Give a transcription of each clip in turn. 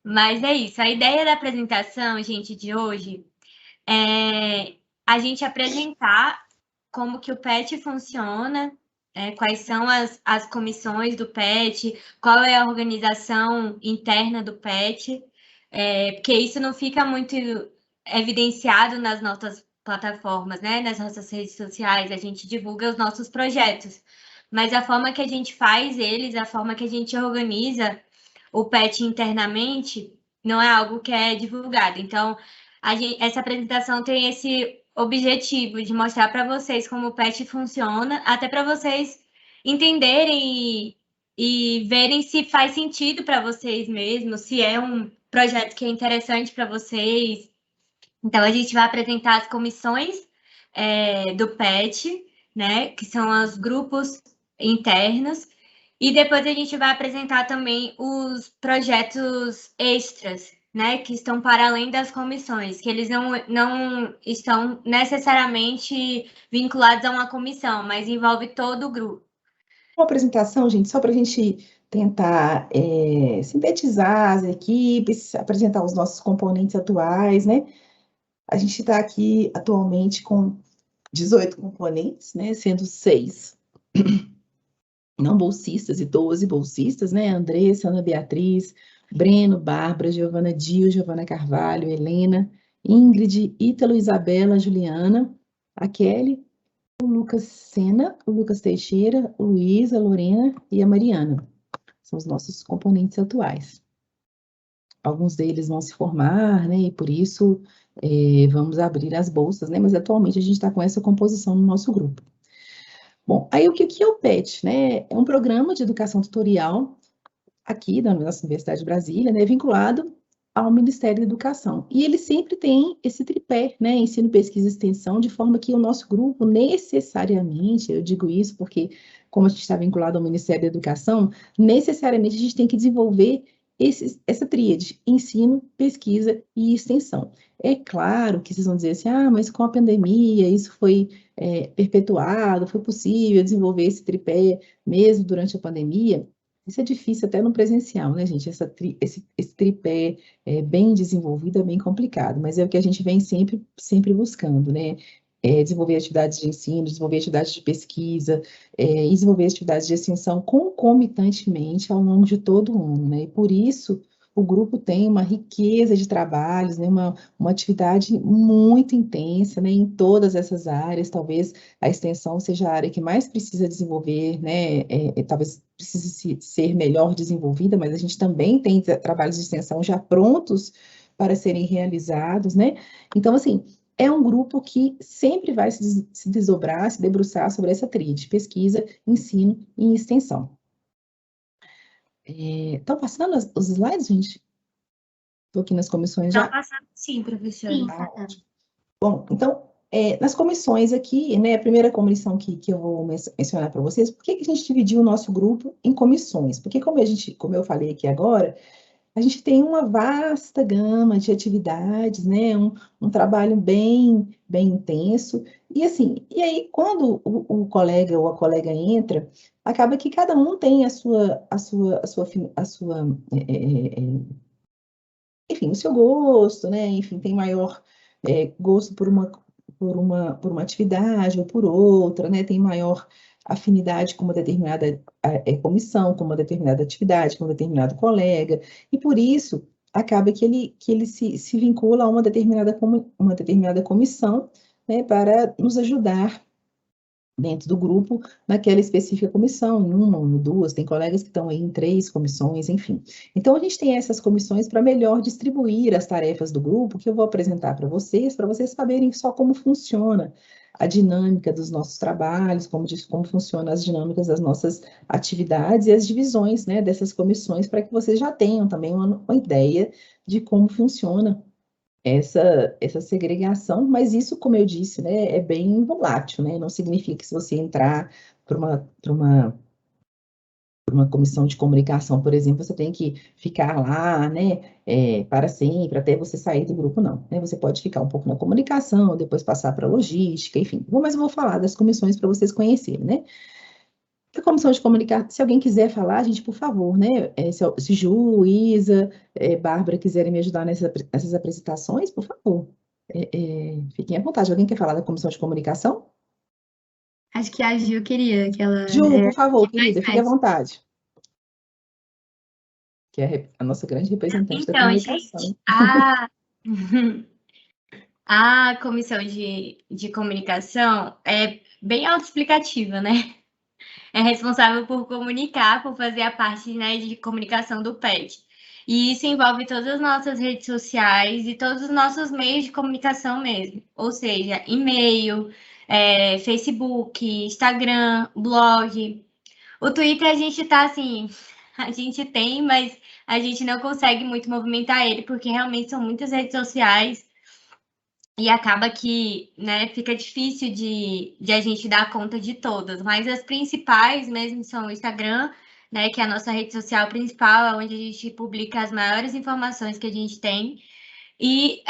Mas é isso. A ideia da apresentação, gente, de hoje é a gente apresentar como que o PET funciona, quais são as comissões do PET, qual é a organização interna do PET, porque isso não fica muito evidenciado nas nossas plataformas, né? Nas nossas redes sociais, a gente divulga os nossos projetos, mas a forma que a gente faz eles, a forma que a gente organiza o PET internamente, não é algo que é divulgado. Então, essa apresentação tem esse objetivo de mostrar para vocês como o PET funciona, até para vocês entenderem e verem se faz sentido para vocês mesmos, se é um projeto que é interessante para vocês. Então, a gente vai apresentar as comissões do PET, né, que são os grupos internos, e depois a gente vai apresentar também os projetos extras, né, que estão para além das comissões, que eles não estão necessariamente vinculados a uma comissão, mas envolve todo o grupo. Uma apresentação, gente, só para a gente tentar sintetizar as equipes, apresentar os nossos componentes atuais, né? A gente está aqui atualmente com 18 componentes, né? Sendo 6 não bolsistas e 12 bolsistas, né? Andressa, Ana Beatriz, Breno, Bárbara, Giovana Dio, Giovana Carvalho, Helena, Ingrid, Ítalo, Isabela, Juliana, a Kelly, o Lucas Sena, o Lucas Teixeira, o Luiz, a Lorena e a Mariana. São os nossos componentes atuais. Alguns deles vão se formar, né? E por isso vamos abrir as bolsas, né? Mas atualmente a gente está com essa composição no nosso grupo. Bom, aí o que é o PET, né? É um programa de educação tutorial aqui da nossa Universidade de Brasília, né? Vinculado ao Ministério da Educação. E ele sempre tem esse tripé, né? Ensino, pesquisa e extensão, de forma que o nosso grupo necessariamente, eu digo isso porque, como a gente está vinculado ao Ministério da Educação, necessariamente a gente tem que desenvolver essa tríade, ensino, pesquisa e extensão. É claro que vocês vão dizer assim, mas com a pandemia isso foi perpetuado, foi possível desenvolver esse tripé mesmo durante a pandemia. Isso é difícil até no presencial, né, gente? Esse tripé bem desenvolvido é bem complicado, mas é o que a gente vem sempre buscando, né? Desenvolver atividades de ensino, desenvolver atividades de pesquisa, e desenvolver atividades de extensão concomitantemente ao longo de todo o ano, né? E por isso o grupo tem uma riqueza de trabalhos, né? Uma atividade muito intensa, né? Em todas essas áreas, talvez a extensão seja a área que mais precisa desenvolver, né? Talvez precise ser melhor desenvolvida, mas a gente também tem trabalhos de extensão já prontos para serem realizados, né? Então, assim, é um grupo que sempre vai se desdobrar, se debruçar sobre essa tríade, pesquisa, ensino e extensão. Estão passando os slides, gente? Estou aqui nas comissões já. Está passando sim, professora. Sim, ótimo. Bom, então, nas comissões aqui, né, a primeira comissão que eu vou mencionar para vocês, por que a gente dividiu o nosso grupo em comissões? Porque como eu falei aqui agora, a gente tem uma vasta gama de atividades, né, um trabalho bem intenso, e assim, e aí quando o colega ou a colega entra, acaba que cada um tem enfim, o seu gosto, né, enfim, tem maior gosto por uma atividade ou por outra, né, tem maior afinidade com uma determinada comissão, com uma determinada atividade, com um determinado colega, e por isso acaba que ele se vincula a uma determinada comissão, né, para nos ajudar dentro do grupo, naquela específica comissão, em uma ou em duas, tem colegas que estão aí em 3 comissões, enfim. Então, a gente tem essas comissões para melhor distribuir as tarefas do grupo, que eu vou apresentar para vocês saberem só como funciona a dinâmica dos nossos trabalhos, como funcionam as dinâmicas das nossas atividades e as divisões, né, dessas comissões, para que vocês já tenham também uma ideia de como funciona essa segregação, mas isso, como eu disse, né, é bem volátil, né? Não significa que se você entrar para uma comissão de comunicação, por exemplo, você tem que ficar lá, né, para sempre, até você sair do grupo, não. Né? Você pode ficar um pouco na comunicação, depois passar para a logística, enfim. Mas eu vou falar das comissões para vocês conhecerem, né? A comissão de comunicação, se alguém quiser falar, gente, por favor, né? Se Ju, Isa, Bárbara quiserem me ajudar nessas apresentações, por favor, fiquem à vontade. Alguém quer falar da comissão de comunicação? Acho que a Gil queria que ela... Ju, por favor, querida, fique à vontade. Que é a nossa grande representante da comunicação. Gente, a comissão de comunicação é bem autoexplicativa, né? É responsável por comunicar, por fazer a parte, né, de comunicação do PET. E isso envolve todas as nossas redes sociais e todos os nossos meios de comunicação mesmo. Ou seja, e-mail, Facebook, Instagram, blog. O Twitter a gente tá assim, a gente tem, mas a gente não consegue muito movimentar ele, porque realmente são muitas redes sociais e acaba que, né, fica difícil de a gente dar conta de todas. Mas as principais mesmo são o Instagram, né, que é a nossa rede social principal, onde a gente publica as maiores informações que a gente tem, e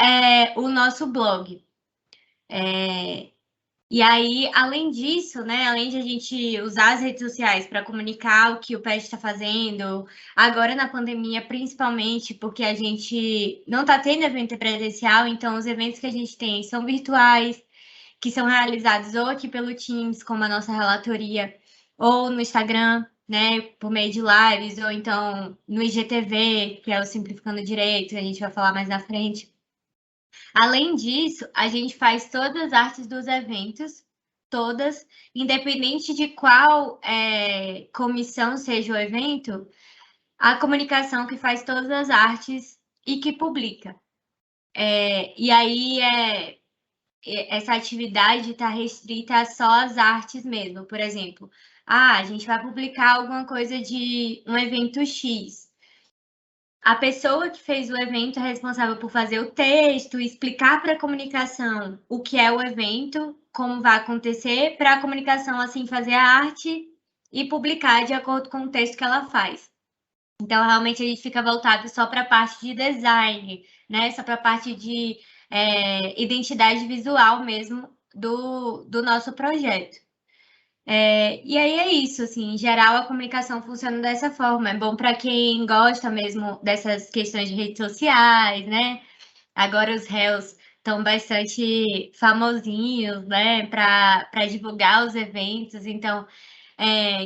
o nosso blog. E aí, além disso, né, além de a gente usar as redes sociais para comunicar o que o PET está fazendo, agora na pandemia, principalmente porque a gente não está tendo evento presencial, então os eventos que a gente tem são virtuais, que são realizados ou aqui pelo Teams, como a nossa relatoria, ou no Instagram, né, por meio de lives, ou então no IGTV, que é o Simplificando Direito, a gente vai falar mais na frente. Além disso, a gente faz todas as artes dos eventos, todas, independente de qual comissão seja o evento, a comunicação que faz todas as artes e que publica. E aí essa atividade está restrita a só as artes mesmo. Por exemplo, a gente vai publicar alguma coisa de um evento X. A pessoa que fez o evento é responsável por fazer o texto, explicar para a comunicação o que é o evento, como vai acontecer, para a comunicação assim fazer a arte e publicar de acordo com o texto que ela faz. Então, realmente, a gente fica voltado só para a parte de design, né? Só para a parte de identidade visual mesmo do nosso projeto. E aí é isso, assim, em geral a comunicação funciona dessa forma. É bom para quem gosta mesmo dessas questões de redes sociais, né? Agora os réus estão bastante famosinhos, né, para divulgar os eventos. Então,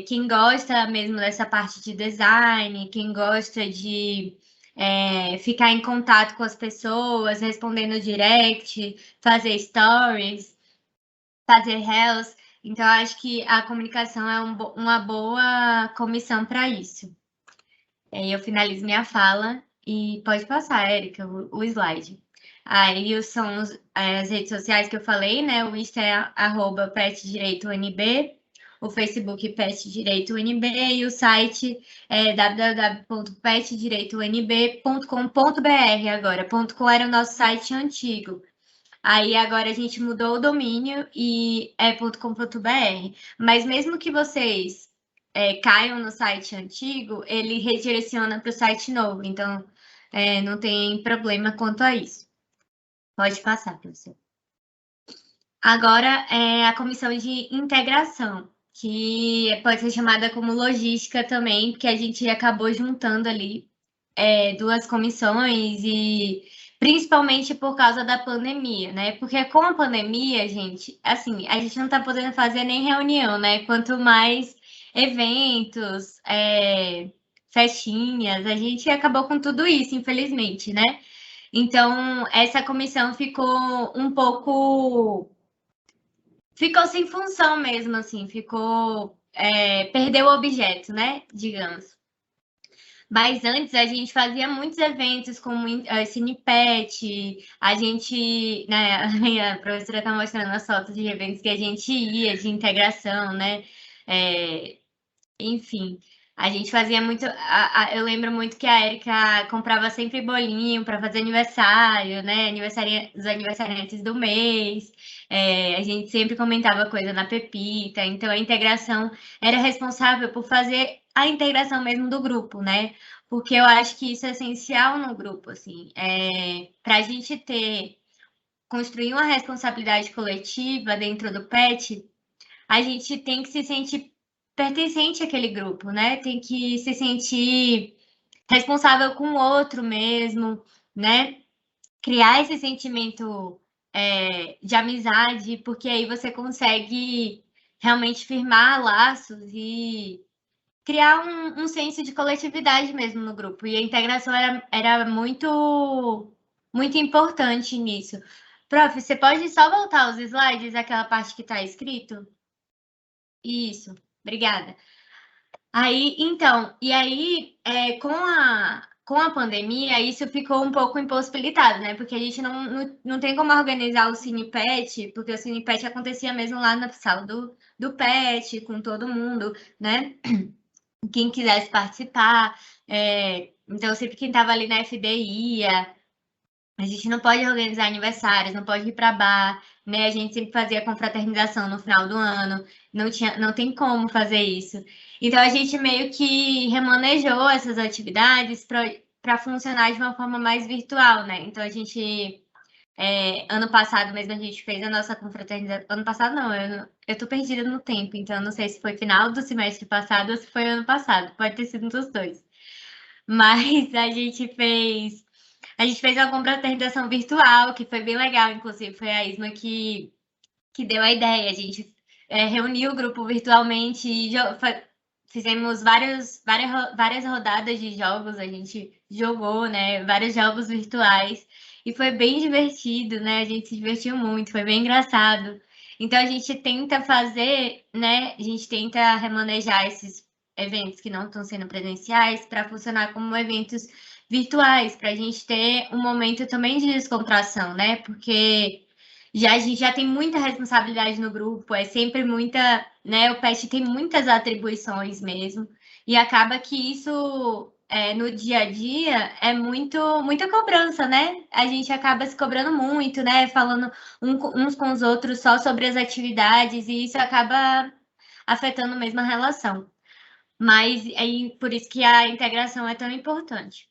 quem gosta mesmo dessa parte de design, quem gosta de ficar em contato com as pessoas, respondendo direct, fazer stories, fazer reels. Então, acho que a comunicação é uma boa comissão para isso. Eu finalizo minha fala e pode passar, Érica, o slide. Aí são as redes sociais que eu falei, né? O Insta é @petdireitounb, o Facebook Pet Direito UNB e o site é www.petdireitounb.com.br agora. .com era o nosso site antigo. Aí agora a gente mudou o domínio e é .com.br. Mas mesmo que vocês caiam no site antigo, ele redireciona para o site novo. Então, não tem problema quanto a isso. Pode passar, professor. Agora é a comissão de integração, que pode ser chamada como logística também, porque a gente acabou juntando ali duas comissões e principalmente por causa da pandemia, né? Porque com a pandemia, gente, assim, a gente não tá podendo fazer nem reunião, né? Quanto mais eventos, festinhas, a gente acabou com tudo isso, infelizmente, né? Então, essa comissão ficou um pouco... Ficou sem função mesmo, assim, perdeu o objeto, né? Digamos. Mas antes a gente fazia muitos eventos como Cinepet, a gente, né, a professora está mostrando as fotos de eventos que a gente ia, de integração, né? Enfim, a gente fazia muito. Eu lembro muito que a Érica comprava sempre bolinho para fazer aniversário, né? Os aniversariantes do mês. A gente sempre comentava coisa na Pepita. Então a integração era responsável por fazer a integração mesmo do grupo, né? Porque eu acho que isso é essencial no grupo, assim, para a gente construir uma responsabilidade coletiva dentro do PET, a gente tem que se sentir pertencente àquele grupo, né? Tem que se sentir responsável com o outro mesmo, né? Criar esse sentimento de amizade, porque aí você consegue realmente firmar laços e criar um senso de coletividade mesmo no grupo. E a integração era muito, muito importante nisso. Prof, você pode só voltar os slides, aquela parte que está escrito? Isso, obrigada. Aí, então, e aí, com a pandemia, isso ficou um pouco impossibilitado, né? Porque a gente não tem como organizar o Cinepet, porque o Cinepet acontecia mesmo lá na sala do PET, com todo mundo, né? Quem quisesse participar. Então, sempre quem estava ali na FDI ia. A gente não pode organizar aniversários, não pode ir para bar, né? A gente sempre fazia confraternização no final do ano, não tem como fazer isso. Então a gente meio que remanejou essas atividades para funcionar de uma forma mais virtual, né? Então a gente ano passado mesmo a gente fez a nossa confraternização. Ano passado não, eu tô perdida no tempo, então não sei se foi final do semestre passado ou se foi ano passado. Pode ter sido um dos dois. Mas a gente fez uma confraternização virtual, que foi bem legal, inclusive foi a Isma que deu a ideia. A gente reuniu o grupo virtualmente e fizemos várias rodadas de jogos, a gente jogou, né, vários jogos virtuais, e foi bem divertido, né, a gente se divertiu muito, foi bem engraçado. Então a gente tenta fazer, né, a gente tenta remanejar esses eventos que não estão sendo presenciais para funcionar como eventos virtuais, para a gente ter um momento também de descontração, né? Porque a gente já tem muita responsabilidade no grupo, é sempre muita, né? O PET tem muitas atribuições mesmo, e acaba que isso no dia a dia é muita cobrança, né? A gente acaba se cobrando muito, né? Falando uns com os outros só sobre as atividades, e isso acaba afetando mesmo a relação. Mas aí por isso que a integração é tão importante.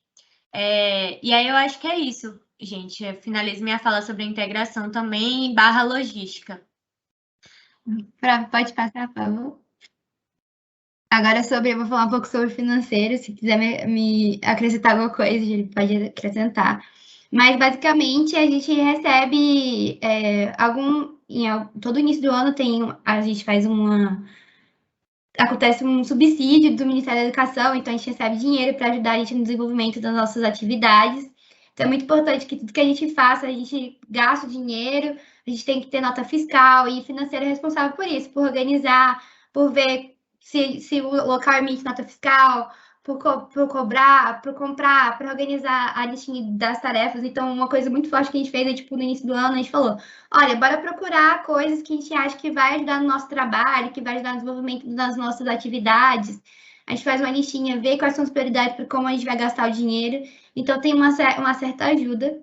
E aí eu acho que é isso, gente. Eu finalizo minha fala sobre integração também, barra logística. Pode passar, por favor. Agora eu vou falar um pouco sobre financeiro. Se quiser me acrescentar alguma coisa, ele pode acrescentar. Mas basicamente a gente recebe todo início do ano a gente faz acontece um subsídio do Ministério da Educação, então a gente recebe dinheiro para ajudar a gente no desenvolvimento das nossas atividades. Então é muito importante que tudo que a gente faça, a gente gaste o dinheiro, a gente tem que ter nota fiscal e financeiro é responsável por isso, por organizar, por ver se o local emite nota fiscal, por cobrar, por comprar, para organizar a listinha das tarefas. Então, uma coisa muito forte que a gente fez é, tipo, no início do ano, a gente falou, olha, bora procurar coisas que a gente acha que vai ajudar no nosso trabalho, que vai ajudar no desenvolvimento das nossas atividades. A gente faz uma listinha, vê quais são as prioridades para como a gente vai gastar o dinheiro. Então, tem uma certa ajuda.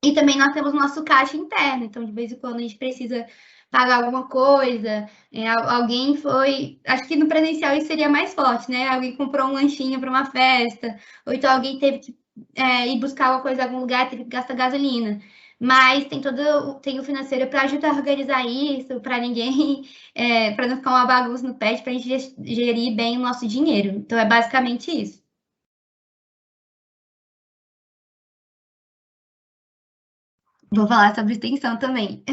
E também nós temos o nosso caixa interno. Então, de vez em quando, a gente precisa pagar alguma coisa. Alguém foi... Acho que no presencial isso seria mais forte, né? Alguém comprou um lanchinho para uma festa. Ou então alguém teve que ir buscar alguma coisa em algum lugar, teve que gastar gasolina. Mas tem o financeiro para ajudar a organizar isso, para ninguém, para não ficar uma bagunça no PET, para a gente gerir bem o nosso dinheiro. Então, é basicamente isso. Vou falar sobre extensão também.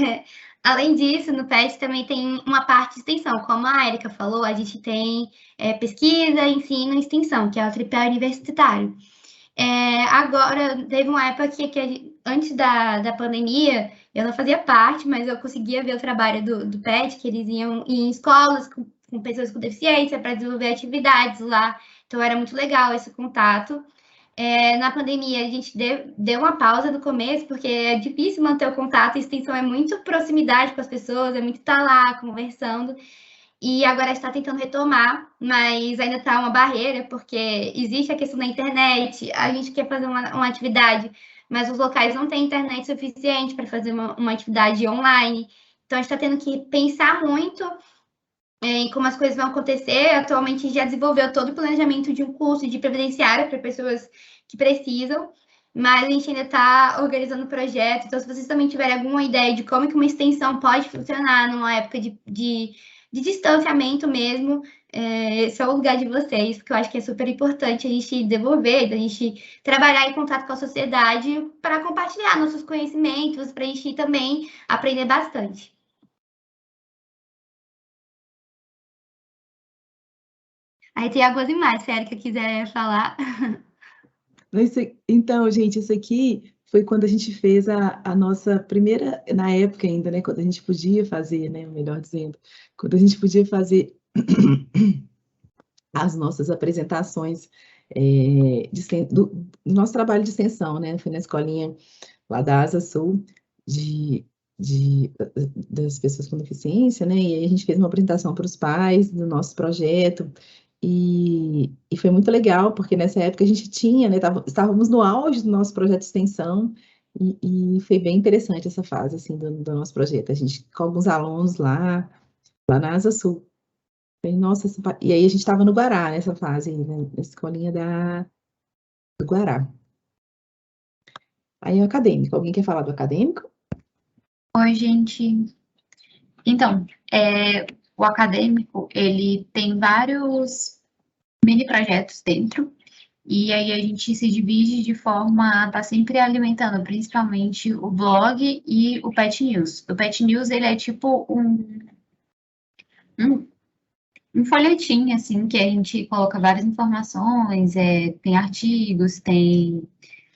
Além disso, no PET também tem uma parte de extensão. Como a Erika falou, a gente tem pesquisa, ensino e extensão, que é o tripé universitário. Agora, teve uma época que antes da pandemia, eu não fazia parte, mas eu conseguia ver o trabalho do PET, que eles iam em escolas com pessoas com deficiência para desenvolver atividades lá. Então, era muito legal esse contato. Na pandemia, a gente deu uma pausa no começo, porque é difícil manter o contato, a extensão é muito proximidade com as pessoas, é muito estar lá conversando. E agora está tentando retomar, mas ainda está uma barreira, porque existe a questão da internet, a gente quer fazer uma atividade, mas os locais não têm internet suficiente para fazer uma atividade online. Então, a gente está tendo que pensar muito em como as coisas vão acontecer. Atualmente, a gente já desenvolveu todo o planejamento de um curso de previdenciária para pessoas que precisam, mas a gente ainda está organizando o projeto. Então, se vocês também tiverem alguma ideia de como que uma extensão pode funcionar numa época de de distanciamento mesmo. Esse é o lugar de vocês, porque eu acho que é super importante a gente desenvolver, a gente trabalhar em contato com a sociedade para compartilhar nossos conhecimentos, para a gente também aprender bastante. Aí tem algumas imagens, se a Erika quiser falar. Então, gente, isso aqui foi quando a gente fez a nossa primeira, na época ainda, né? Quando a gente podia fazer, né? Melhor dizendo, quando a gente podia fazer as nossas apresentações do nosso trabalho de extensão, né? Foi na escolinha lá da Asa Sul das pessoas com deficiência, né? E aí a gente fez uma apresentação para os pais do nosso projeto. E foi muito legal, porque nessa época a gente tinha, né? Estávamos no auge do nosso projeto de extensão. E foi bem interessante essa fase, assim, do nosso projeto. A gente, com alguns alunos lá na Asa Sul. Nossa, e aí a gente estava no Guará nessa fase, né, na escolinha do Guará. Aí o acadêmico, alguém quer falar do acadêmico? Oi, gente. Então, o acadêmico, ele tem vários mini projetos dentro, e aí a gente se divide de forma a estar sempre alimentando, principalmente o blog e o Pet News. O Pet News, ele é tipo um folhetim, assim, que a gente coloca várias informações, tem artigos, tem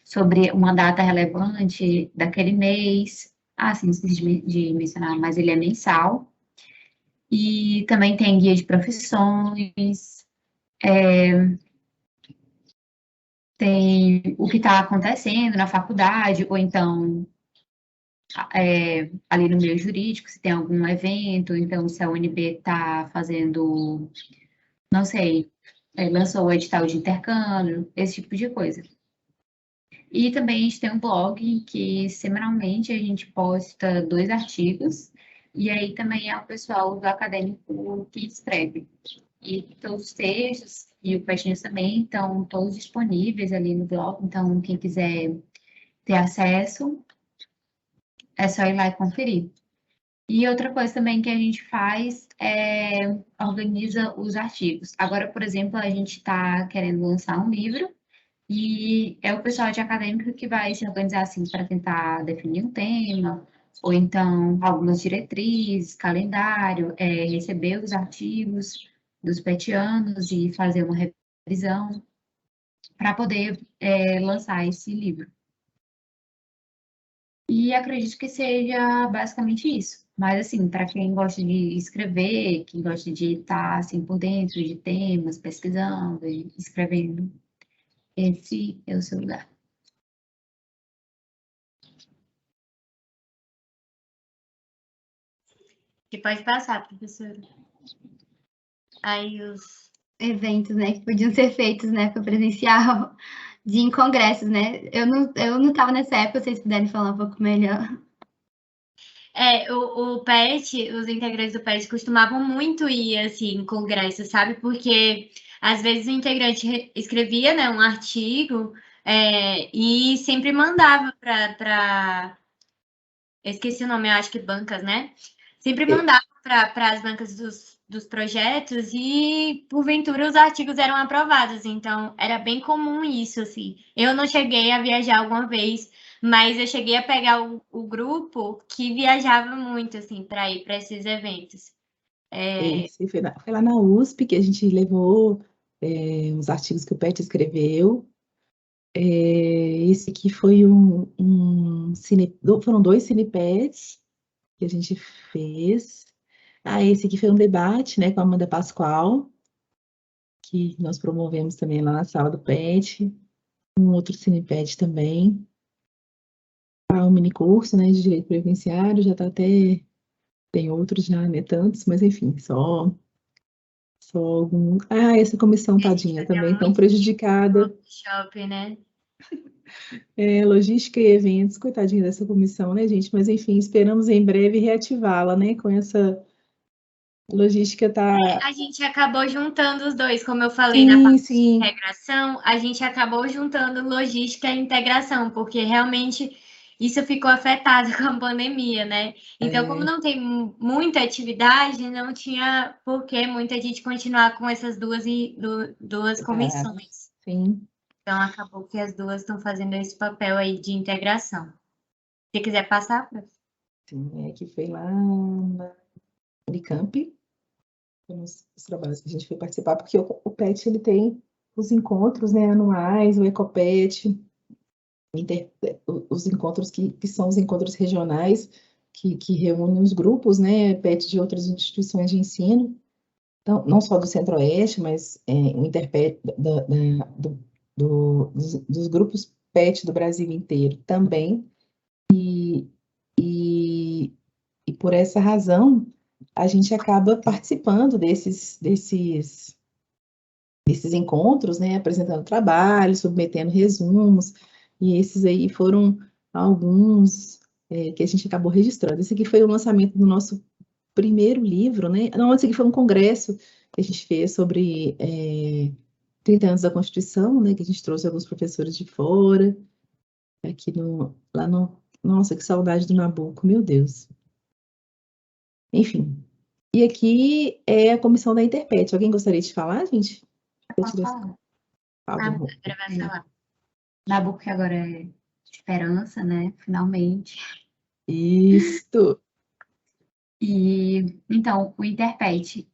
sobre uma data relevante daquele mês. Assim, esqueci de mencionar, mas ele é mensal. E também tem guia de profissões, tem o que está acontecendo na faculdade, ou então ali no meio jurídico, se tem algum evento, então se a UNB está fazendo, não sei, lançou o edital de intercâmbio, esse tipo de coisa. E também a gente tem um blog que semanalmente a gente posta 2 artigos, e aí também é o pessoal do acadêmico que escreve. E todos os textos e o Pet News também estão todos disponíveis ali no blog, então quem quiser ter acesso, é só ir lá e conferir. E outra coisa também que a gente faz é organiza os artigos. Agora, por exemplo, a gente está querendo lançar um livro e é o pessoal de acadêmico que vai se organizar assim para tentar definir um tema, ou então algumas diretrizes, calendário, receber os artigos dos petianos e fazer uma revisão para poder lançar esse livro. E acredito que seja basicamente isso. Mas, assim, para quem gosta de escrever, quem gosta de estar assim, por dentro de temas, pesquisando e escrevendo, esse é o seu lugar. Que pode passar, professora. Aí os eventos, né, que podiam ser feitos na época presencial, em congressos, né? Eu não estava nessa época, se vocês puderem falar um pouco melhor. O PET, os integrantes do PET costumavam muito ir, assim, em congresso, sabe? Porque, às vezes, o integrante escrevia, né, um artigo e sempre mandava para... Eu esqueci o nome, eu acho que bancas, né? Sempre mandava para as bancas dos projetos e, porventura, os artigos eram aprovados. Então, era bem comum isso, assim. Eu não cheguei a viajar alguma vez, mas eu cheguei a pegar o grupo que viajava muito, assim, para ir para esses eventos. Foi lá na USP que a gente levou os artigos que o PET escreveu. Esse aqui foi foram 2 cinepeds que a gente fez. Esse aqui foi um debate, né, com a Amanda Pascoal, que nós promovemos também lá na sala do PET. Um outro cineped também. Um mini curso, né, de direito previdenciário, já está até... Tem outros já, né, tantos, mas enfim, só algum... essa comissão tadinha também tão prejudicada. Shopping, né? Logística e eventos, coitadinha dessa comissão, né, gente? Mas enfim, esperamos em breve reativá-la, né? Com essa logística A gente acabou juntando os dois, como eu falei, na parte de integração, a gente acabou juntando logística e integração, porque realmente isso ficou afetado com a pandemia, né? Então, como não tem muita atividade, não tinha por que muita gente continuar com essas duas comissões. Sim. Então, acabou que as duas estão fazendo esse papel aí de integração. Se quiser passar, prof. Sim, que foi lá na Unicamp, os trabalhos que a gente foi participar, porque o PET ele tem os encontros, né, anuais, o Ecopet, os encontros que são os encontros regionais, que reúnem os grupos, né, PET de outras instituições de ensino, então, não só do Centro-Oeste, mas o Interpet dos grupos PET do Brasil inteiro também, e por essa razão, a gente acaba participando desses encontros, né, apresentando trabalhos, submetendo resumos, e esses aí foram alguns que a gente acabou registrando. Esse aqui foi o lançamento do nosso primeiro livro, né? Não, esse aqui foi um congresso que a gente fez sobre 30 anos da Constituição, né, que a gente trouxe alguns professores de fora, aqui lá no... Nossa, que saudade do Nabucco, meu Deus. Enfim. E aqui é a comissão da Interpet. Alguém gostaria de falar, gente? Posso falar? Agora vai falar. Nabucco agora é esperança, né? Finalmente. Isso. E, então, o Interpet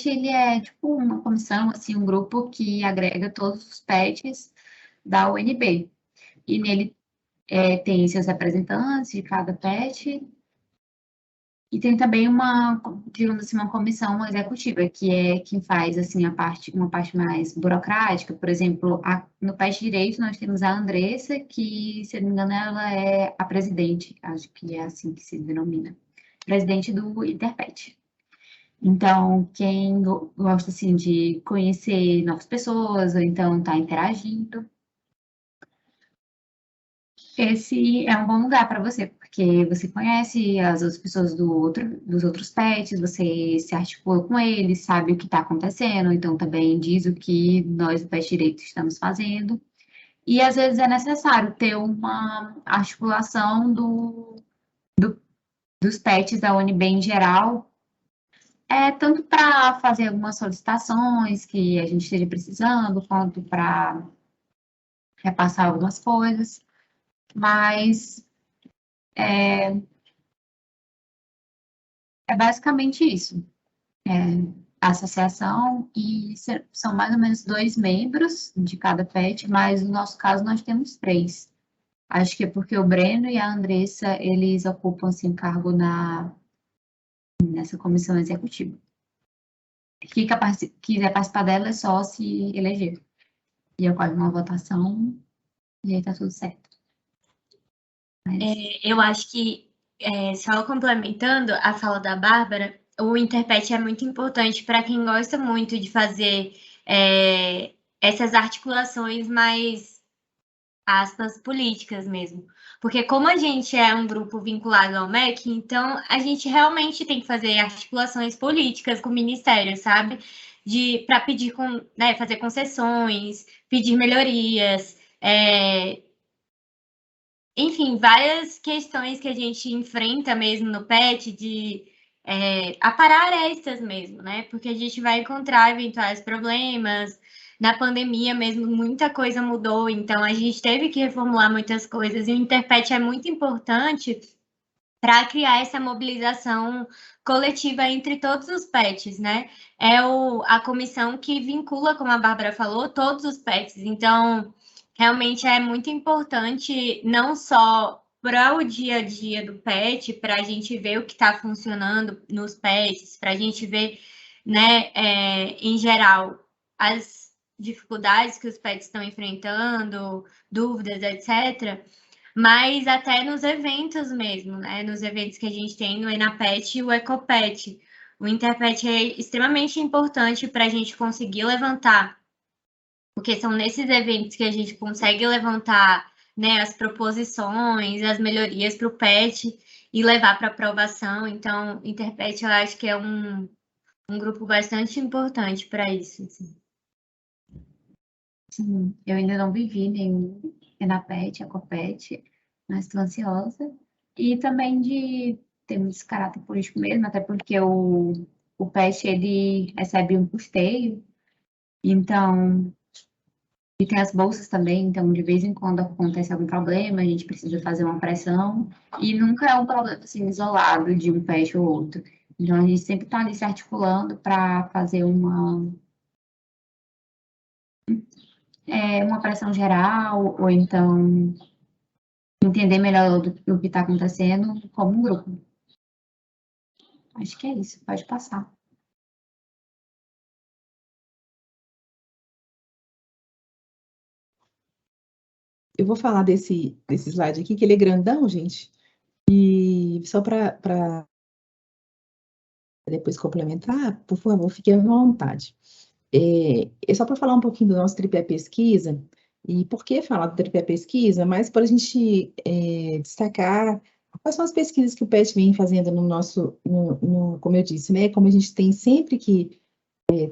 ele é tipo uma comissão, assim, um grupo que agrega todos os pets da UNB. E nele tem seus representantes de cada pet. E tem também digamos assim, uma comissão executiva, que é quem faz, assim, uma parte mais burocrática. Por exemplo, no PET Direito nós temos a Andressa, que, se eu não me engano, ela é a presidente, acho que é assim que se denomina, presidente do Interpet. Então, quem gosta, assim, de conhecer novas pessoas, ou então tá interagindo, esse é um bom lugar para você, porque você conhece as outras pessoas dos outros pets, você se articula com eles, sabe o que está acontecendo, então também diz o que nós do Pet Direito estamos fazendo. E às vezes é necessário ter uma articulação dos pets da UNB em geral, tanto para fazer algumas solicitações que a gente esteja precisando, quanto para repassar algumas coisas. Mas é basicamente isso. A associação, e são mais ou menos 2 membros de cada pet, mas no nosso caso nós temos 3. Acho que é porque o Breno e a Andressa, eles ocupam assim, cargo nessa comissão executiva. Quem quiser participar dela é só se eleger. E ocorre uma votação e aí tá tudo certo. Eu acho que, só complementando a fala da Bárbara, o Interpet é muito importante para quem gosta muito de fazer essas articulações mais, aspas, políticas mesmo. Porque como a gente é um grupo vinculado ao MEC, então a gente realmente tem que fazer articulações políticas com o Ministério, sabe? Para pedir, fazer concessões, pedir melhorias, enfim, várias questões que a gente enfrenta mesmo no PET de aparar arestas mesmo, né? Porque a gente vai encontrar eventuais problemas. Na pandemia mesmo, muita coisa mudou, então a gente teve que reformular muitas coisas. E o Interpet é muito importante para criar essa mobilização coletiva entre todos os PETs, né? É a comissão que vincula, como a Bárbara falou, todos os PETs. Então, realmente é muito importante, não só para o dia a dia do PET, para a gente ver o que está funcionando nos PETs, para a gente ver, né, em geral, as dificuldades que os PETs estão enfrentando, dúvidas, etc., mas até nos eventos mesmo, né? Nos eventos que a gente tem no Enapet e o Ecopet. O Interpet é extremamente importante para a gente conseguir levantar, porque são nesses eventos que a gente consegue levantar, né, as proposições, as melhorias para o PET e levar para aprovação. Então, Interpet eu acho que é um grupo bastante importante para isso. Assim. Sim, eu ainda não vivi nenhum ENAPET, ECOPET, mas estou ansiosa. E também de termos caráter político mesmo, até porque o PET, ele recebe um custeio, então, e tem as bolsas também, então de vez em quando acontece algum problema, a gente precisa fazer uma pressão, e nunca é um problema assim, isolado de um PET ou outro. Então, a gente sempre está ali se articulando para fazer uma pressão geral, ou então entender melhor do que está acontecendo como um grupo. Acho que é isso, pode passar. Eu vou falar desse slide aqui, que ele é grandão, gente, e só para depois complementar, por favor, fique à vontade. É só para falar um pouquinho do nosso tripé pesquisa, e por que falar do tripé pesquisa, mas para a gente destacar quais são as pesquisas que o PET vem fazendo no nosso, como eu disse, né, como a gente tem sempre que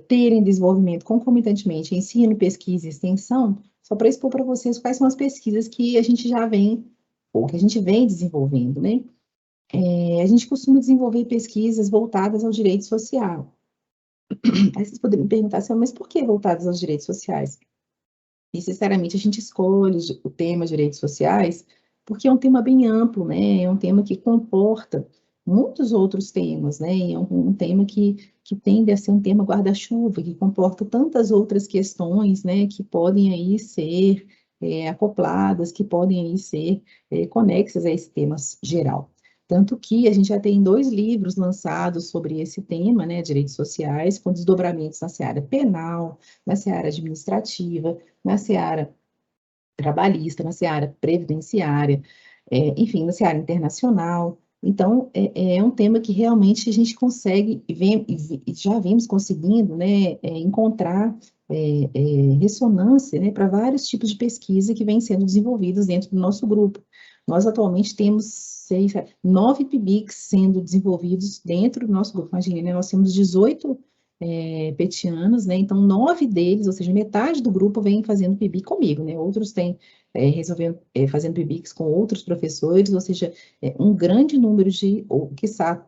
ter em desenvolvimento concomitantemente ensino, pesquisa e extensão, só para expor para vocês quais são as pesquisas que a gente já vem, ou que a gente vem desenvolvendo, né? A gente costuma desenvolver pesquisas voltadas ao direito social. Aí vocês poderiam me perguntar assim, mas por que voltadas aos direitos sociais? E, sinceramente, a gente escolhe o tema direitos sociais porque é um tema bem amplo, né? É um tema que comporta muitos outros temas, né? É um tema que tende a ser um tema guarda-chuva, que comporta tantas outras questões, né? Que podem aí ser acopladas, que podem aí ser conexas a esse tema geral. Tanto que a gente já tem 2 livros lançados sobre esse tema, né? Direitos sociais, com desdobramentos na seara penal, na seara administrativa, na seara trabalhista, na seara previdenciária, enfim, na seara internacional. Então, é um tema que realmente a gente consegue, e já vimos conseguindo, né, encontrar ressonância, né, para vários tipos de pesquisa que vêm sendo desenvolvidos dentro do nosso grupo. Nós atualmente temos 9 PIBICs sendo desenvolvidos dentro do nosso grupo. Imagina, né, nós temos 18 petianos, né? Então, 9 deles, ou seja, metade do grupo vem fazendo PIBIC comigo, né? Outros têm fazendo PIBICs com outros professores, ou seja, um grande número ou quiçá,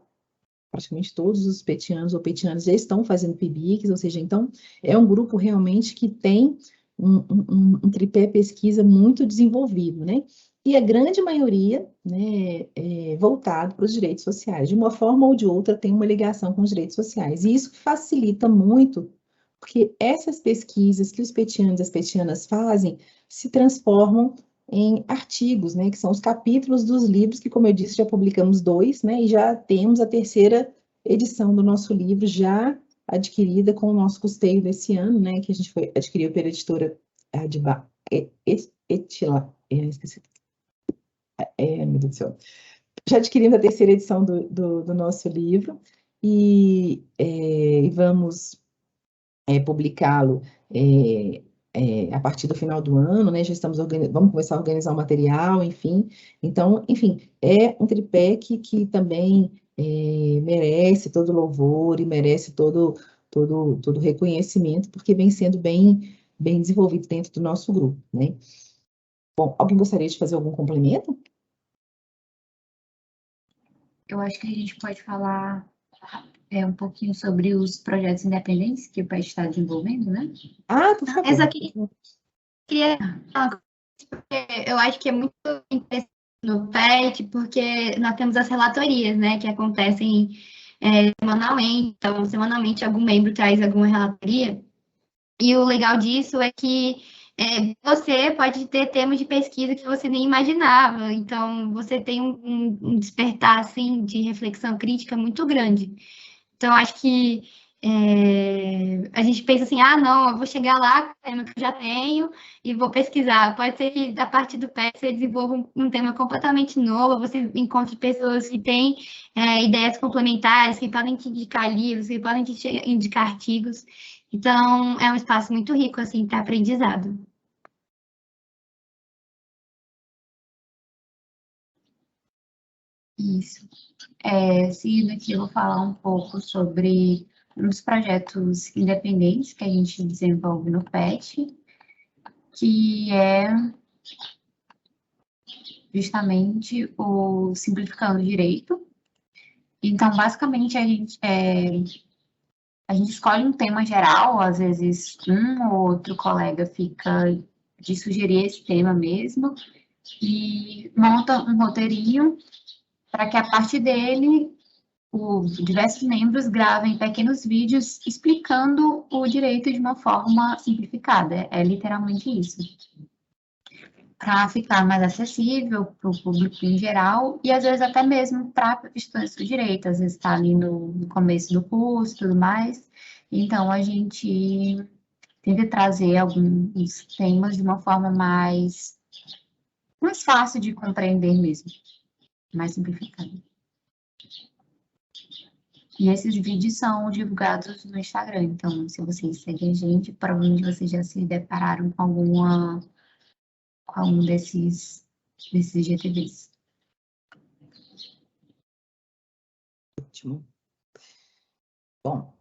praticamente todos os petianos ou petianas já estão fazendo PIBICs, ou seja, então, é um grupo realmente que tem um tripé pesquisa muito desenvolvido, né? E a grande maioria, né, voltado para os direitos sociais. De uma forma ou de outra, tem uma ligação com os direitos sociais. E isso facilita muito, porque essas pesquisas que os petianos e as petianas fazem se transformam em artigos, né, que são os capítulos dos livros, que, como eu disse, já publicamos 2, né, e já temos a 3ª edição do nosso livro já adquirida com o nosso custeio desse ano, né, que a gente adquiriu pela editora Etila, esqueci. Meu Deus do céu. Já adquirimos a 3ª edição do nosso livro e vamos publicá-lo a partir do final do ano, né? Já estamos vamos começar a organizar o material, enfim. Então, enfim, é um tripé que também merece todo louvor e merece todo reconhecimento, porque vem sendo bem desenvolvido dentro do nosso grupo, né? Bom, alguém gostaria de fazer algum complemento? Eu acho que a gente pode falar um pouquinho sobre os projetos independentes que o PET está desenvolvendo, né? Por favor. Eu só queria falar, eu acho que é muito interessante no PET, porque nós temos as relatorias, né, que acontecem semanalmente. Então, semanalmente, algum membro traz alguma relatoria. E o legal disso é que você pode ter temas de pesquisa que você nem imaginava. Então, você tem um despertar, assim, de reflexão crítica muito grande. Então, acho que a gente pensa assim, não, eu vou chegar lá com o tema que eu já tenho e vou pesquisar. Pode ser que, a partir do PET, você desenvolva um tema completamente novo, você encontre pessoas que têm ideias complementares, que podem te indicar livros, que podem te indicar artigos. Então, é um espaço muito rico, assim, para aprendizado. Isso. Seguindo aqui, eu vou falar um pouco sobre os projetos independentes que a gente desenvolve no PET, que é justamente o Simplificando Direito. Então, basicamente, a gente escolhe um tema geral, às vezes um ou outro colega fica de sugerir esse tema mesmo, e monta um roteirinho para que a partir dele os diversos membros gravem pequenos vídeos explicando o direito de uma forma simplificada. É literalmente isso. Para ficar mais acessível para o público em geral e às vezes até mesmo para estudantes do direito, às vezes está ali no começo do curso e tudo mais. Então, a gente tenta trazer alguns temas de uma forma mais fácil de compreender mesmo, mais simplificada. E esses vídeos são divulgados no Instagram, então se vocês seguem a gente, provavelmente vocês já se depararam com algum desses IGTVs. Ótimo. Bom,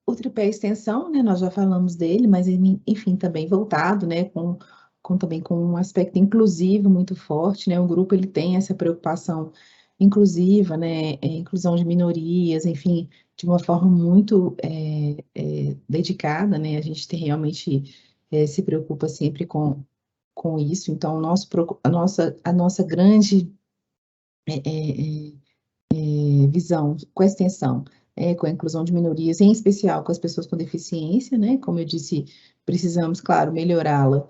o tripé extensão, né, nós já falamos dele, mas enfim, também voltado, né, também com um aspecto inclusivo muito forte, né, o grupo ele tem essa preocupação inclusiva, né, inclusão de minorias, enfim, de uma forma muito dedicada, né, a gente realmente se preocupa sempre com isso, então a nossa grande visão com a extensão, com a inclusão de minorias, em especial com as pessoas com deficiência, né? Como eu disse, precisamos, claro, melhorá-la,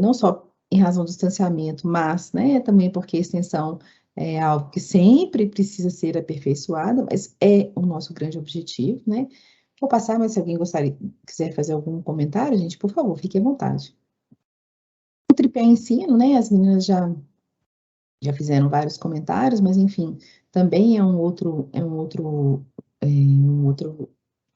não só em razão do distanciamento, mas, né, também porque a extensão é algo que sempre precisa ser aperfeiçoado, mas é o nosso grande objetivo, né? Vou passar, mas se alguém quiser fazer algum comentário, gente, por favor, fique à vontade. O tripé ensino, né? As meninas já fizeram vários comentários, mas enfim, também é um outro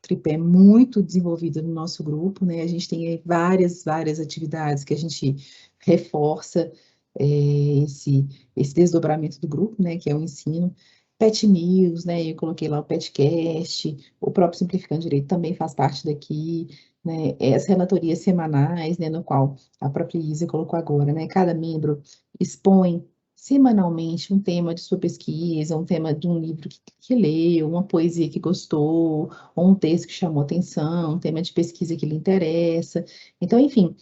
tripé muito desenvolvido no nosso grupo, né? A gente tem várias atividades que a gente reforça esse desdobramento do grupo, né? Que é o ensino. Pet News, né? Eu coloquei lá o Petcast, o próprio Simplificando Direito também faz parte daqui, né? As relatorias semanais, né? No qual a própria Isa colocou agora, né? Cada membro expõe semanalmente um tema de sua pesquisa, um tema de um livro que leu, uma poesia que gostou, ou um texto que chamou atenção, um tema de pesquisa que lhe interessa. Então, enfim,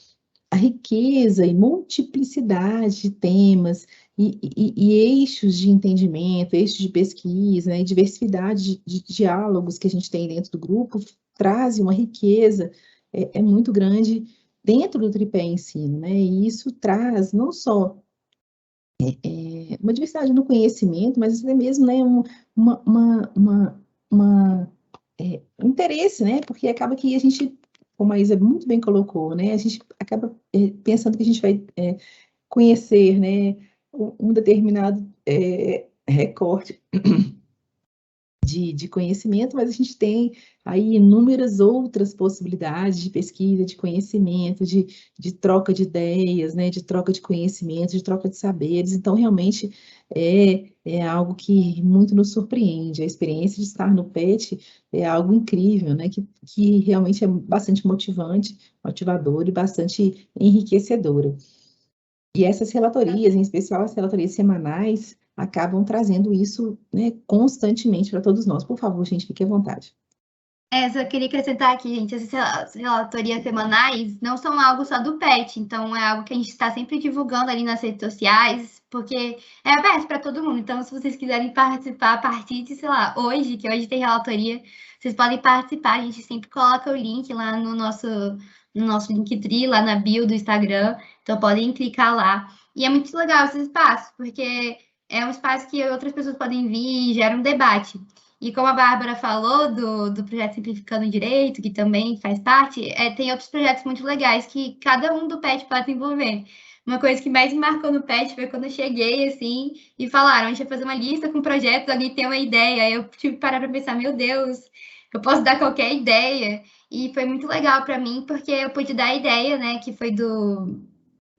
a riqueza e multiplicidade de temas e eixos de entendimento, eixos de pesquisa, né, e diversidade de diálogos que a gente tem dentro do grupo traz uma riqueza muito grande dentro do tripé ensino, né? E isso traz não só uma diversidade no conhecimento, mas até mesmo, né, um interesse, né, porque acaba que a gente, como a Isa muito bem colocou, né, a gente acaba pensando que a gente vai conhecer, né, um determinado recorte de conhecimento, mas a gente tem aí inúmeras outras possibilidades de pesquisa, de conhecimento, de troca de ideias, né, de troca de conhecimento, de troca de saberes. Então, realmente, é algo que muito nos surpreende. A experiência de estar no PET é algo incrível, né, que realmente é bastante motivador e bastante enriquecedora. E essas relatorias, em especial as relatorias semanais, acabam trazendo isso, né, constantemente para todos nós. Por favor, gente, fique à vontade. Só queria acrescentar aqui, gente, essas relatorias semanais não são algo só do PET, então é algo que a gente está sempre divulgando ali nas redes sociais, porque é aberto para todo mundo. Então, se vocês quiserem participar a partir de, sei lá, hoje, que hoje tem relatoria, vocês podem participar. A gente sempre coloca o link lá no nosso Linktree, lá na bio do Instagram, então podem clicar lá. E é muito legal esse espaço, porque é um espaço que outras pessoas podem vir e gera um debate. E como a Bárbara falou do projeto Simplificando Direito, que também faz parte, tem outros projetos muito legais que cada um do PET pode desenvolver. Uma coisa que mais me marcou no PET foi quando eu cheguei, assim, e falaram, a gente vai fazer uma lista com projetos, alguém tem uma ideia. Aí eu tive que parar para pensar, meu Deus, eu posso dar qualquer ideia. E foi muito legal para mim, porque eu pude dar a ideia, né, que foi do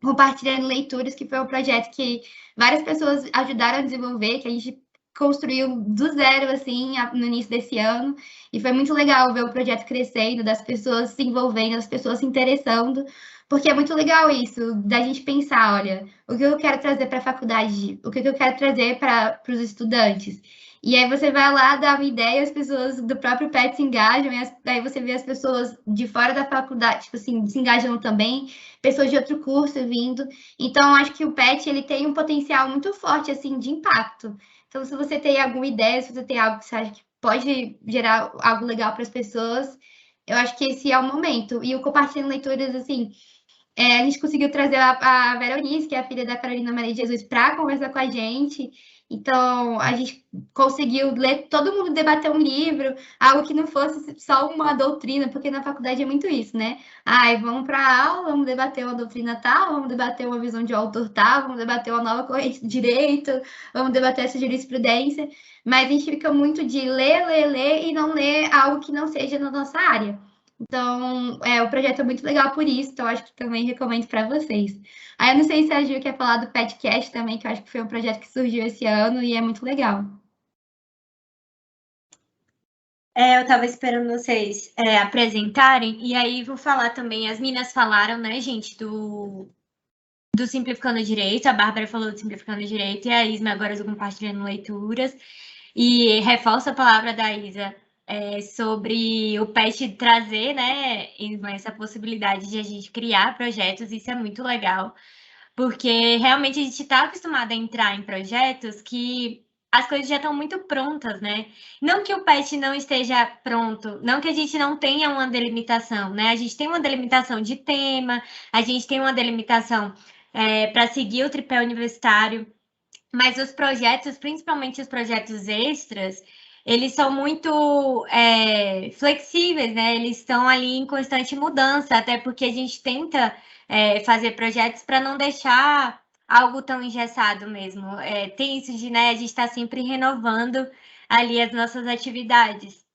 Compartilhando Leituras, que foi um projeto que várias pessoas ajudaram a desenvolver, que a gente construiu do zero, assim, no início desse ano. E foi muito legal ver o projeto crescendo, das pessoas se envolvendo, das pessoas se interessando, porque é muito legal isso, da gente pensar, olha, o que eu quero trazer para a faculdade, o que eu quero trazer para os estudantes. E aí você vai lá, dá uma ideia, as pessoas do próprio PET se engajam, e aí você vê as pessoas de fora da faculdade, tipo assim, se engajando também, pessoas de outro curso vindo. Então, acho que o PET, ele tem um potencial muito forte, assim, de impacto. Então, se você tem alguma ideia, se você tem algo que você acha que pode gerar algo legal para as pessoas, eu acho que esse é o momento. E o Compartilhando Leituras, assim, a gente conseguiu trazer a Veronice, que é a filha da Carolina Maria de Jesus, para conversar com a gente. Então, a gente conseguiu ler, todo mundo debater um livro, algo que não fosse só uma doutrina, porque na faculdade é muito isso, né? Ai, vamos para a aula, vamos debater uma doutrina tal, vamos debater uma visão de autor tal, vamos debater uma nova corrente de direito, vamos debater essa jurisprudência, mas a gente fica muito de ler e não ler algo que não seja na nossa área. Então, o projeto é muito legal por isso, então acho que também recomendo para vocês. Aí eu não sei se a Gil quer falar do Petcast também, que eu acho que foi um projeto que surgiu esse ano e é muito legal. Eu estava esperando vocês apresentarem, e aí vou falar também, as meninas falaram, né, gente, do Simplificando Direito, a Bárbara falou do Simplificando Direito, e a Isma agora do Compartilhando Leituras, e reforço a palavra da Isa sobre o PET trazer, né, Isma, essa possibilidade de a gente criar projetos, isso é muito legal, porque realmente a gente está acostumado a entrar em projetos que as coisas já estão muito prontas, né? Não que o PET não esteja pronto, não que a gente não tenha uma delimitação, né? A gente tem uma delimitação de tema, a gente tem uma delimitação para seguir o tripé universitário, mas os projetos, principalmente os projetos extras, eles são muito flexíveis, né? Eles estão ali em constante mudança, até porque a gente tenta fazer projetos para não deixar algo tão engessado mesmo. Tem isso de, né, a gente está sempre renovando ali as nossas atividades.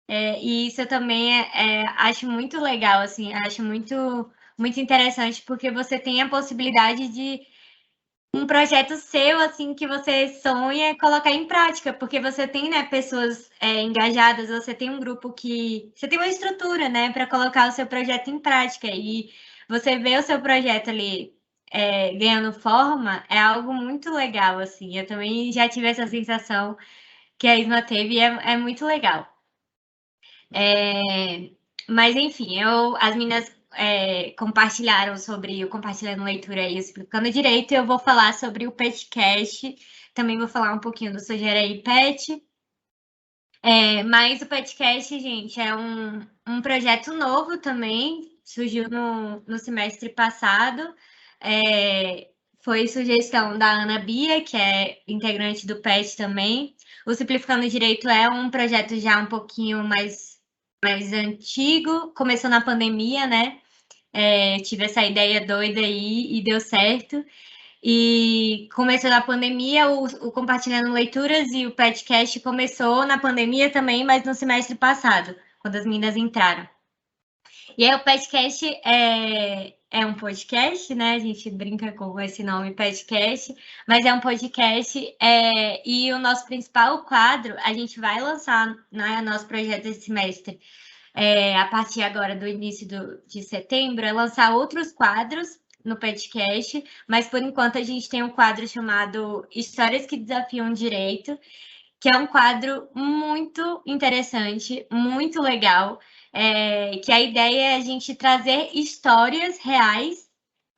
E isso eu também acho muito legal, assim, acho muito, muito interessante, porque você tem a possibilidade de um projeto seu, assim, que você sonha colocar em prática, porque você tem, né, pessoas engajadas, você tem um grupo que... Você tem uma estrutura, né, para colocar o seu projeto em prática, e você vê o seu projeto ali ganhando forma, é algo muito legal, assim. Eu também já tive essa sensação que a Isma teve, e é muito legal. Mas, enfim, as meninas compartilharam sobre o Compartilhando Leitura e o Explicando Direito, e eu vou falar sobre o Petcast, também vou falar um pouquinho do Sujeira aí Pet. Mas o Petcast, gente, é um projeto novo também, surgiu no semestre passado, foi sugestão da Ana Bia, que é integrante do PET também. O Simplificando Direito é um projeto já um pouquinho mais antigo, começou na pandemia, né? Tive essa ideia doida aí e deu certo. E começou na pandemia, o Compartilhando Leituras e o Petcast começou na pandemia também, mas no semestre passado, quando as meninas entraram. E aí o Petcast é um podcast, né? A gente brinca com esse nome, Petcast, mas é um podcast e o nosso principal quadro, a gente vai lançar, né, nosso projeto esse semestre, a partir agora do início de setembro, é lançar outros quadros no Petcast, mas por enquanto a gente tem um quadro chamado Histórias que Desafiam o Direito, que é um quadro muito interessante, muito legal, que a ideia é a gente trazer histórias reais,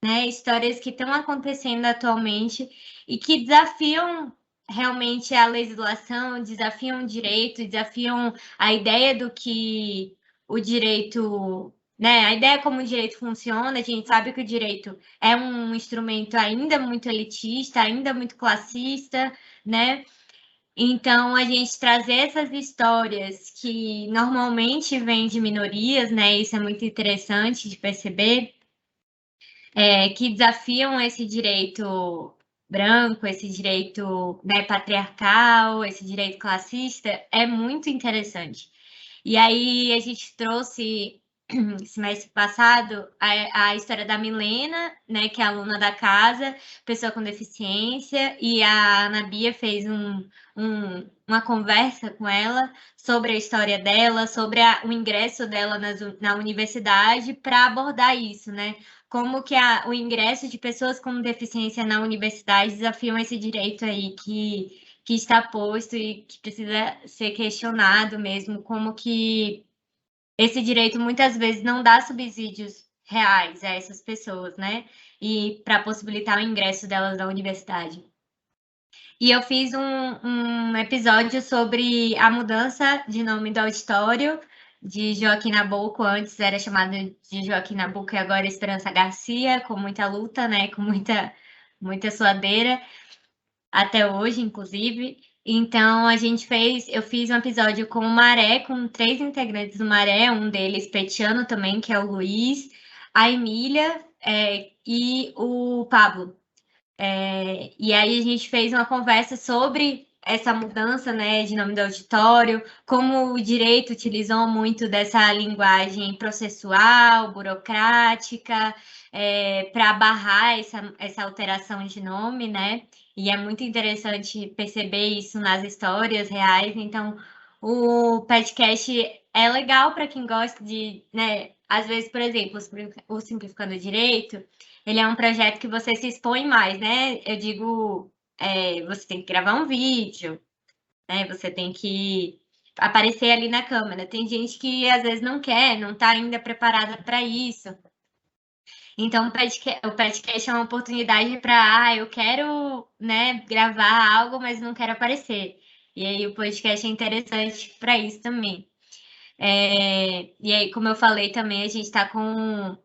né, histórias que estão acontecendo atualmente e que desafiam realmente a legislação, desafiam o direito, desafiam a ideia do que o direito, né, a ideia como o direito funciona. A gente sabe que o direito é um instrumento ainda muito elitista, ainda muito classista, né? Então, a gente trazer essas histórias que normalmente vêm de minorias, né? Isso é muito interessante de perceber, que desafiam esse direito branco, esse direito, né, patriarcal, esse direito classista, é muito interessante. E aí a gente trouxe semestre passado, a história da Milena, né, que é aluna da casa, pessoa com deficiência, e a Ana Bia fez uma conversa com ela sobre a história dela, sobre o ingresso dela na universidade, para abordar isso, né? Como que o ingresso de pessoas com deficiência na universidade desafiam esse direito aí que está posto e que precisa ser questionado mesmo, como que esse direito muitas vezes não dá subsídios reais a essas pessoas, né? E para possibilitar o ingresso delas na universidade. E eu fiz um episódio sobre a mudança de nome do auditório de Joaquim Nabuco, antes era chamado de Joaquim Nabuco e agora Esperança Garcia, com muita luta, né? Com muita suadeira, até hoje, inclusive. Então, eu fiz um episódio com o Maré, com 3 integrantes do Maré, um deles petiano também, que é o Luiz, a Emília e o Pablo. E aí a gente fez uma conversa sobre essa mudança, né, de nome do auditório, como o direito utilizou muito dessa linguagem processual, burocrática, para barrar essa alteração de nome, né? E é muito interessante perceber isso nas histórias reais. Então, o podcast é legal para quem gosta de, né? Às vezes, por exemplo, o Simplificando Direito, ele é um projeto que você se expõe mais, né? Eu digo, você tem que gravar um vídeo, né? Você tem que aparecer ali na câmera. Tem gente que às vezes não quer, não está ainda preparada para isso. Então, o podcast é uma oportunidade para, eu quero, né, gravar algo, mas não quero aparecer. E aí o podcast é interessante para isso também. E aí, como eu falei também, a gente está com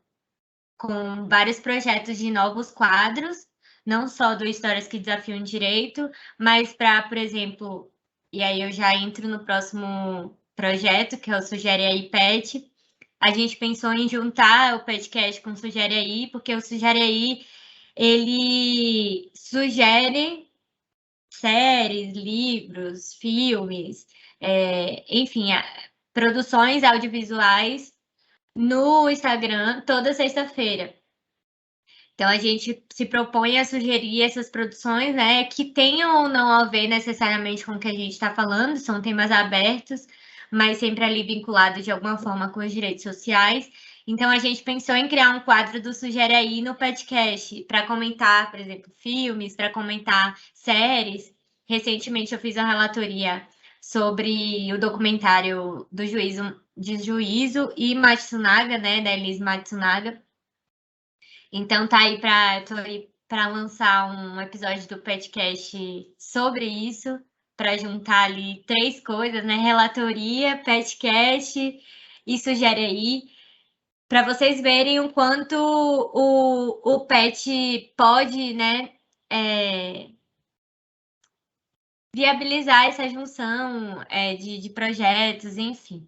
vários projetos de novos quadros, não só do Histórias que Desafiam o Direito, mas para, por exemplo, e aí eu já entro no próximo projeto, que é o Sugere Aí Pet. A gente pensou em juntar o podcast com o Sugere Aí, porque o Sugere Aí, ele sugere séries, livros, filmes, enfim, produções audiovisuais no Instagram toda sexta-feira. Então, a gente se propõe a sugerir essas produções, né, que tenham ou não a ver necessariamente com o que a gente está falando, são temas abertos, mas sempre ali vinculados de alguma forma com os direitos sociais. Então, a gente pensou em criar um quadro do Sugere Aí no podcast, para comentar, por exemplo, filmes, para comentar séries. Recentemente, eu fiz uma relatoria sobre o documentário do Juízo e Matsunaga, né, da Elise Matsunaga. Então tô aí para lançar um episódio do podcast sobre isso, para juntar ali 3 coisas, né? Relatoria, podcast e Sugere Aí, para vocês verem o quanto o PET pode, né, viabilizar essa junção de projetos, enfim.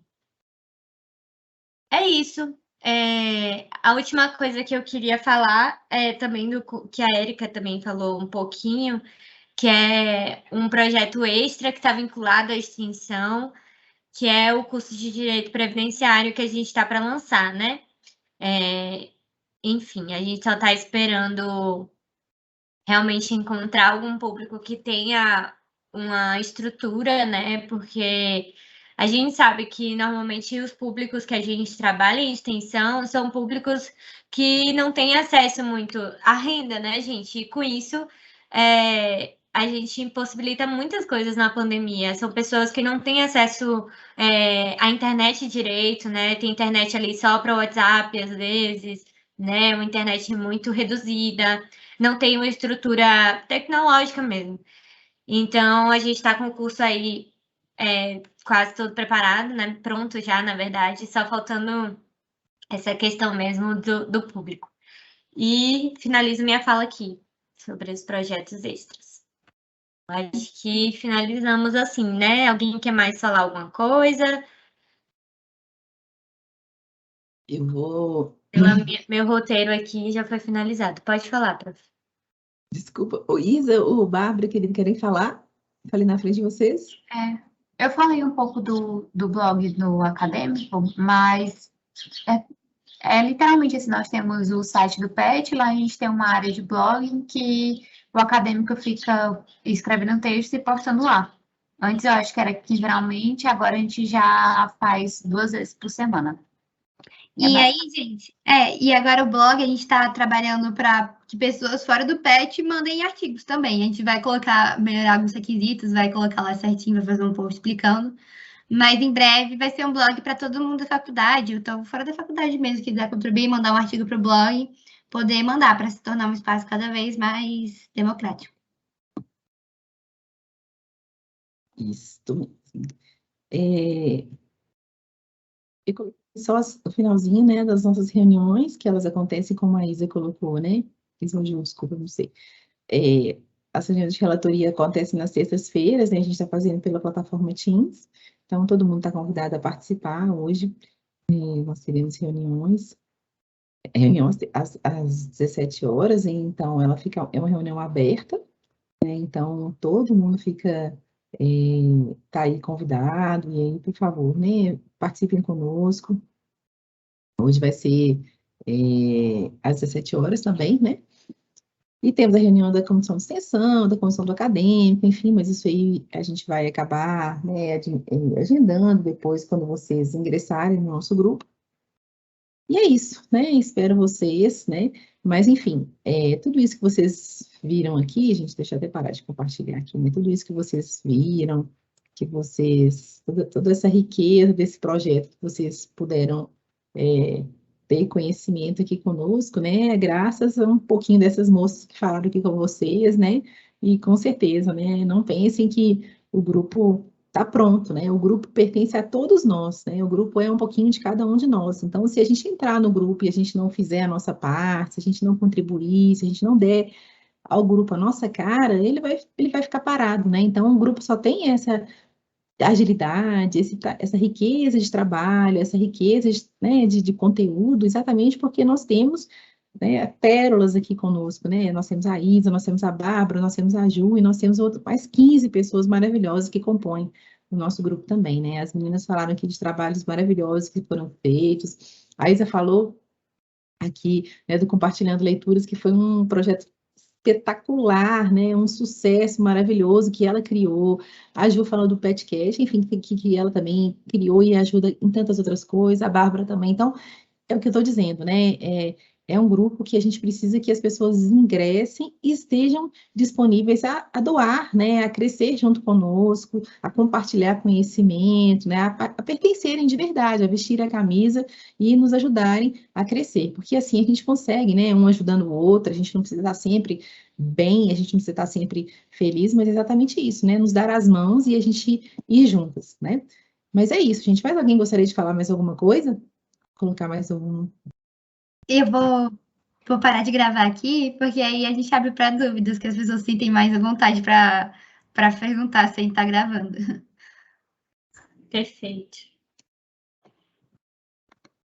É isso. A última coisa que eu queria falar é também do que a Érica também falou um pouquinho, que é um projeto extra que está vinculado à extinção, que é o curso de Direito Previdenciário que a gente está para lançar, né? Enfim, a gente só está esperando realmente encontrar algum público que tenha uma estrutura, né? Porque a gente sabe que normalmente os públicos que a gente trabalha em extensão são públicos que não têm acesso muito à renda, né, gente? E com isso, a gente impossibilita muitas coisas na pandemia. São pessoas que não têm acesso à internet direito, né? Tem internet ali só para o WhatsApp, às vezes, né? Uma internet muito reduzida, não tem uma estrutura tecnológica mesmo. Então, a gente está com o curso aí quase todo preparado, né? Pronto já, na verdade, só faltando essa questão mesmo do público. E finalizo minha fala aqui sobre os projetos extras. Acho que finalizamos assim, né? Alguém quer mais falar alguma coisa? Eu vou... Meu roteiro aqui já foi finalizado. Pode falar, prof. Desculpa, o Isa, o Bárbara, querem falar? Falei na frente de vocês? Eu falei um pouco do blog no acadêmico, mas Literalmente assim, nós temos o site do PET, lá a gente tem uma área de blogging que o acadêmico fica escrevendo texto e postando lá. Antes eu acho que era quinzenalmente, agora a gente já faz 2 vezes por semana. E aí, gente, e agora o blog a gente está trabalhando para que pessoas fora do PET mandem artigos também. A gente vai melhorar alguns requisitos, vai colocar lá certinho, vai fazer um post explicando. Mas em breve vai ser um blog para todo mundo da faculdade, então fora da faculdade mesmo, que quiser contribuir, mandar um artigo para o blog, poder mandar para se tornar um espaço cada vez mais democrático. Isso mesmo. Eu coloquei só o finalzinho, né, das nossas reuniões, que elas acontecem como a Isa colocou, né? Fiz um desculpa, não sei. As reuniões de relatoria acontecem nas sextas-feiras, né? A gente está fazendo pela plataforma Teams, então todo mundo está convidado a participar hoje. Nós teremos reuniões às 17 horas, então é uma reunião aberta, né? Então todo mundo tá aí convidado, e aí, por favor, né, participem conosco. Hoje vai ser às 17 horas também, né? E temos a reunião da comissão de extensão, da comissão do acadêmico, enfim, mas isso aí a gente vai acabar, né, agendando depois, quando vocês ingressarem no nosso grupo. E é isso, né? Espero vocês, né? Mas, enfim, tudo isso que vocês viram aqui, gente, deixa eu até parar de compartilhar aqui, né? Tudo isso que vocês viram, toda essa riqueza desse projeto que vocês puderam ter conhecimento aqui conosco, né? Graças a um pouquinho dessas moças que falaram aqui com vocês, né? E com certeza, né? Não pensem que o grupo está pronto, né? O grupo pertence a todos nós, né? O grupo é um pouquinho de cada um de nós. Então, se a gente entrar no grupo e a gente não fizer a nossa parte, se a gente não contribuir, se a gente não der ao grupo a nossa cara, ele vai ficar parado, né? Então, o grupo só tem essa agilidade, essa riqueza de trabalho, essa riqueza né, de conteúdo, exatamente porque nós temos, né, pérolas aqui conosco, né? Nós temos a Isa, nós temos a Bárbara, nós temos a Ju, e nós temos mais 15 pessoas maravilhosas que compõem o nosso grupo também, né? As meninas falaram aqui de trabalhos maravilhosos que foram feitos. A Isa falou aqui, né, do Compartilhando Leituras, que foi um projeto espetacular, né? Um sucesso maravilhoso que ela criou. A Ju falou do Petcast, enfim, que ela também criou e ajuda em tantas outras coisas. A Bárbara também. Então, é o que eu estou dizendo, né? É um grupo que a gente precisa que as pessoas ingressem e estejam disponíveis a doar, né? A crescer junto conosco, a compartilhar conhecimento, né? A pertencerem de verdade, a vestir a camisa e nos ajudarem a crescer. Porque assim a gente consegue, né? Um ajudando o outro, a gente não precisa estar sempre bem, a gente não precisa estar sempre feliz, mas é exatamente isso, né? Nos dar as mãos e a gente ir juntas, né? Mas é isso, gente. Mais alguém gostaria de falar mais alguma coisa? Colocar mais algum. Eu vou parar de gravar aqui, porque aí a gente abre para dúvidas, que as pessoas sentem mais à vontade para perguntar sem estar gravando. Perfeito.